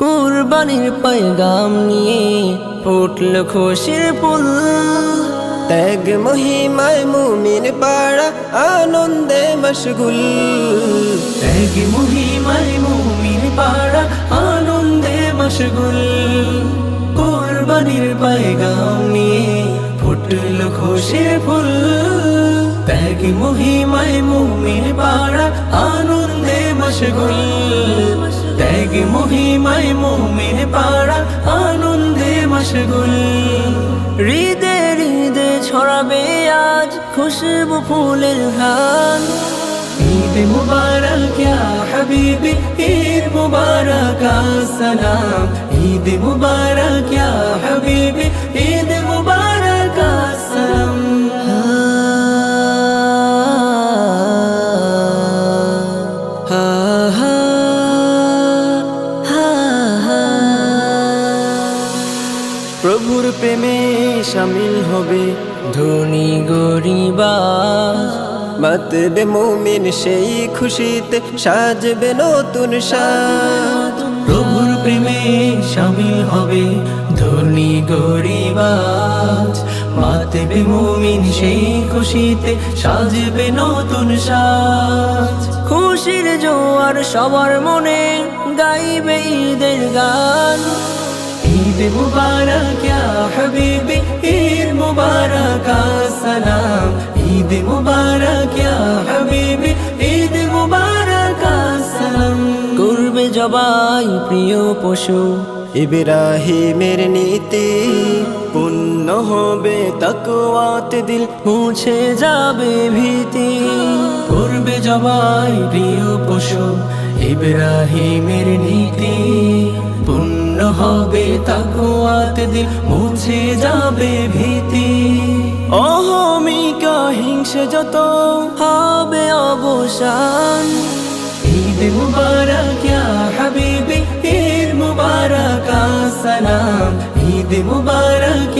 কুরবানির পয়গাম নিয়ে ফুটল খুশির ফুল। ত্যাগ মহিমায় মুমিন পাড়া আনন্দে মশগুল। ত্যাগ মহিমায় মুমিন পাড়া আনন্দে মশগুল। কুরবানির পয়গাম নিয়ে ফুটল খুশির ফুল। ত্যাগ মহিমায় মুমিন পাড়া আনন্দে মশগুল। ত্যাগ মহিমায় মুমিন পাড়া আনন্দে মশগুল। হৃদে হৃদে ছড়াবে আজ খুশবু ফুলের ঘ্রাণ। ঈদ মুবারক ইয়া হাবিবি, ঈদ মুবারক আসসালাম। ঈদ মুবারক ইয়া হাবিবি, ঈদ মুবারক আসসালাম। প্রভুর প্রেমে শামিল হবে ধনী গরিবা, মাতবে মুমিন সেই খুশিতে সাজবে নতুন সাজ। প্রভুর প্রেমে শামিল হবে ধনী গরিবাজ। মাতবে মুমিন সেই খুশিতে সাজবে নতুন সাজ। খুশির জোয়ার সবার মনে গাইবে ঈদের গান। ঈদ মুবারক ইয়া হাবিবি, ঈদ মুবারক আসসালাম। ঈদ মুবারক ইয়া হাবিবি, ঈদ মুবারক আসসালাম। করবে জবাই প্রিয় পশু ইব্রাহিমের নীতি, পূর্ণ হবে তাকওয়াতে দিল মুছে যাবে ভীতি। করবে জবাই প্রিয় পশু ইব্রাহিমের নীতি, পূর্ণ হবে তাকওয়াতে দিল মুছে যাবে ভীতি। অহমিকা হিংসে যত হবে অবসান। ঈদ মুবারক ইয়া হাবিবি, ঈদ মুবারক আসসালাম। ঈদ মুবারক